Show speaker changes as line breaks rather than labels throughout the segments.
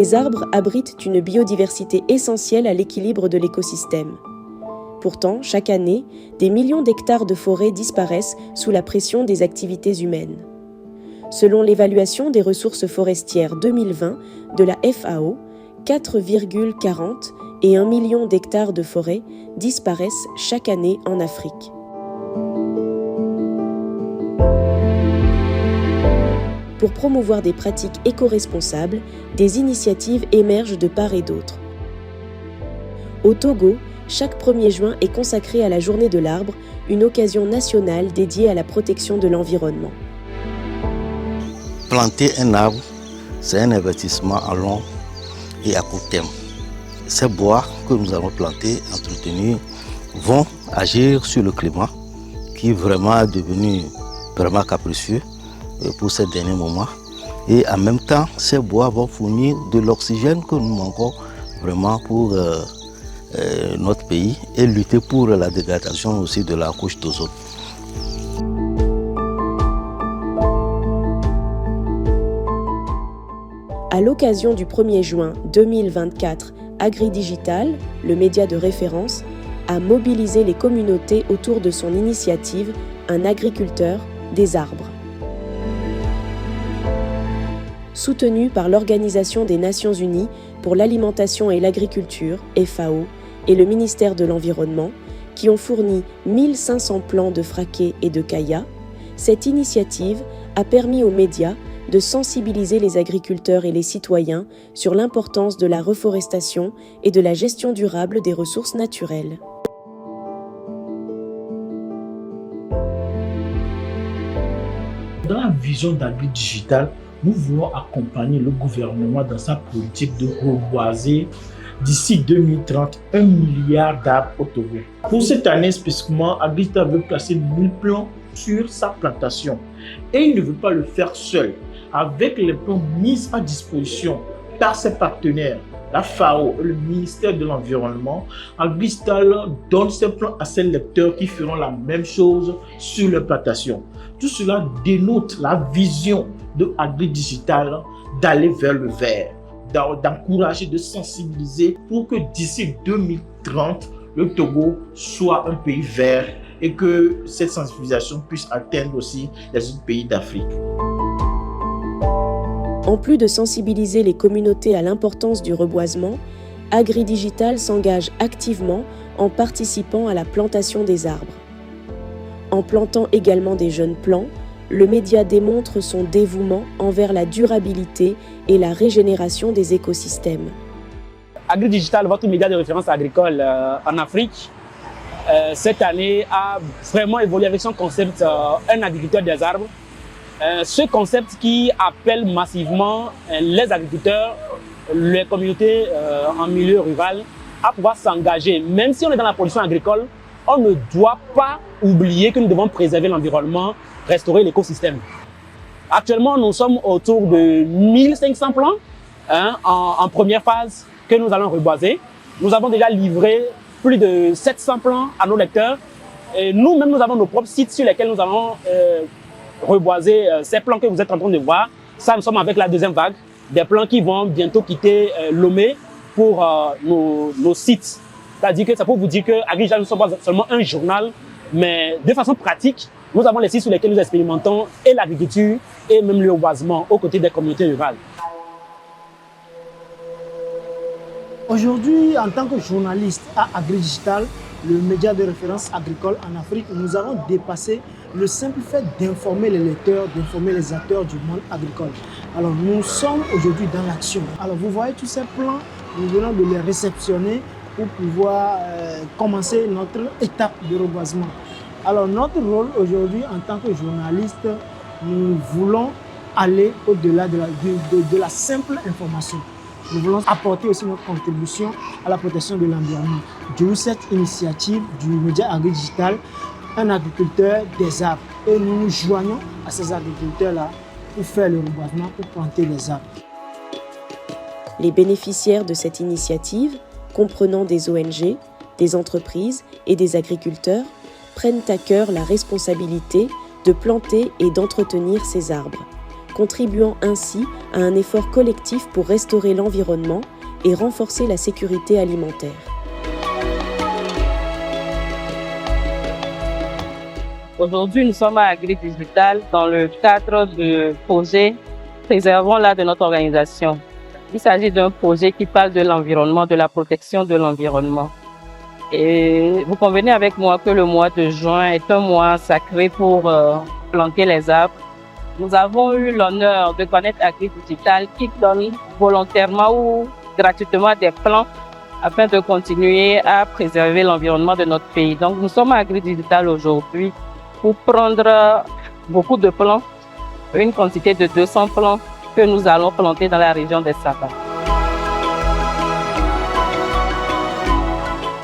les arbres abritent une biodiversité essentielle à l'équilibre de l'écosystème. Pourtant, chaque année, des millions d'hectares de forêts disparaissent sous la pression des activités humaines. Selon l'évaluation des ressources forestières 2020 de la FAO, 4,40 et 1 million d'hectares de forêts disparaissent chaque année en Afrique. Pour promouvoir des pratiques éco-responsables, des initiatives émergent de part et d'autre. Au Togo, chaque 1er juin est consacré à la Journée de l'arbre, une occasion nationale dédiée à la protection de l'environnement.
Planter un arbre, c'est un investissement à long et à court terme. Ces bois que nous allons planter, entretenir, vont agir sur le climat qui est vraiment devenu vraiment capricieux pour ces derniers moments. Et en même temps, ces bois vont fournir de l'oxygène que nous manquons vraiment pour notre pays et lutter pour la dégradation aussi de la couche d'ozone.
À l'occasion du 1er juin 2024, AgriDigital, le média de référence, a mobilisé les communautés autour de son initiative « Un agriculteur, des arbres ». Soutenu par l'Organisation des Nations Unies pour l'alimentation et l'agriculture, FAO, et le ministère de l'Environnement, qui ont fourni 1500 plants de fraqués et de caillas, cette initiative a permis aux médias de sensibiliser les agriculteurs et les citoyens sur l'importance de la reforestation et de la gestion durable des ressources naturelles.
Dans la vision d'AgriDigital, nous voulons accompagner le gouvernement dans sa politique de reboiser d'ici 2030 1 milliard d'arbres au Togo. Pour cette année spécifiquement, AgriDigital veut placer 1000 plants sur sa plantation. Et il ne veut pas le faire seul. Avec les plans mis à disposition par ses partenaires, la FAO et le ministère de l'Environnement, AgriDigital donne ses plans à ses lecteurs qui feront la même chose sur les plantations. Tout cela dénote la vision de AgriDigital d'aller vers le vert, d'encourager, de sensibiliser pour que d'ici 2030, le Togo soit un pays vert et que cette sensibilisation puisse atteindre aussi les autres pays d'Afrique.
En plus de sensibiliser les communautés à l'importance du reboisement, AgriDigital s'engage activement en participant à la plantation des arbres. En plantant également des jeunes plants, le média démontre son dévouement envers la durabilité et la régénération des écosystèmes.
AgriDigital, votre média de référence agricole en Afrique, cette année a vraiment évolué avec son concept Un agriculteur des arbres. Ce concept qui appelle massivement les agriculteurs, les communautés en milieu rural à pouvoir s'engager. Même si on est dans la production agricole, on ne doit pas oublier que nous devons préserver l'environnement, restaurer l'écosystème. Actuellement, nous sommes autour de 1500 plants en première phase que nous allons reboiser. Nous avons déjà livré plus de 700 plants à nos lecteurs. Et nous-mêmes, nous avons nos propres sites sur lesquels nous allons reboiser ces plants que vous êtes en train de voir. Ça, nous sommes avec la deuxième vague, des plants qui vont bientôt quitter Lomé pour nos sites. C'est-à-dire que ça peut vous dire que AgriDigital ne sont pas seulement un journal, mais de façon pratique, nous avons les sites sur lesquels nous expérimentons et l'agriculture et même le reboisement aux côtés des communautés rurales.
Aujourd'hui, en tant que journaliste à AgriDigital, le média de référence agricole en Afrique, nous avons dépassé le simple fait d'informer les lecteurs, d'informer les acteurs du monde agricole. Alors nous sommes aujourd'hui dans l'action. Alors vous voyez tous ces plans, nous venons de les réceptionner pour pouvoir commencer notre étape de reboisement. Alors notre rôle aujourd'hui en tant que journaliste, nous voulons aller au-delà de la simple information. Nous voulons apporter aussi notre contribution à la protection de l'environnement. D'où cette initiative du média AgriDigital, un agriculteur des arbres. Et nous nous joignons à ces agriculteurs-là pour faire le reboisement, pour planter les arbres.
Les bénéficiaires de cette initiative, comprenant des ONG, des entreprises et des agriculteurs, prennent à cœur la responsabilité de planter et d'entretenir ces arbres, contribuant ainsi à un effort collectif pour restaurer l'environnement et renforcer la sécurité alimentaire.
Aujourd'hui, nous sommes à AgriDigital dans le cadre du projet Préservons l'art de notre organisation. Il s'agit d'un projet qui parle de l'environnement, de la protection de l'environnement. Et vous convenez avec moi que le mois de juin est un mois sacré pour planter les arbres. Nous avons eu l'honneur de connaître AgriDigital qui donne volontairement ou gratuitement des plants afin de continuer à préserver l'environnement de notre pays. Donc nous sommes à AgriDigital aujourd'hui pour prendre beaucoup de plants, une quantité de 200 plants que nous allons planter dans la région des Saba.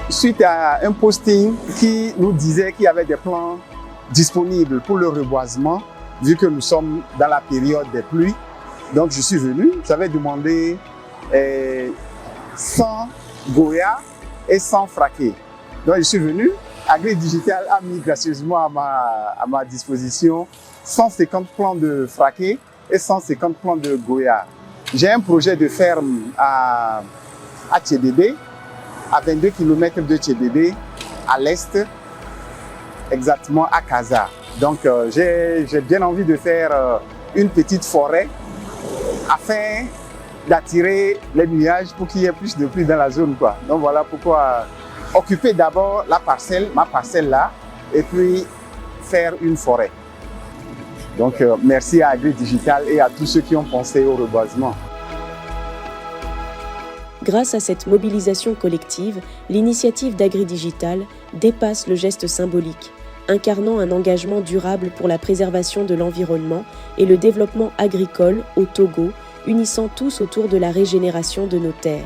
Suite à un posting qui nous disait qu'il y avait des plants disponibles pour le reboisement, vu que nous sommes dans la période des pluies, donc je suis venu, j'avais demandé 100 goya et 100 fraqués. Donc je suis venu, AgriDigital a mis gracieusement à ma disposition 150 plants de fraqués et 150 plants de goya. J'ai un projet de ferme à Tchébébé, à 22 km de Tchébébé, à l'est, exactement à Kaza. Donc j'ai bien envie de faire une petite forêt afin d'attirer les nuages pour qu'il y ait plus de pluie dans la zone, quoi. Donc voilà pourquoi occuper d'abord la parcelle, ma parcelle là, et puis faire une forêt. Donc merci à AgriDigital et à tous ceux qui ont pensé au reboisement.
Grâce à cette mobilisation collective, l'initiative d'AgriDigital dépasse le geste symbolique, incarnant un engagement durable pour la préservation de l'environnement et le développement agricole au Togo, unissant tous autour de la régénération de nos terres.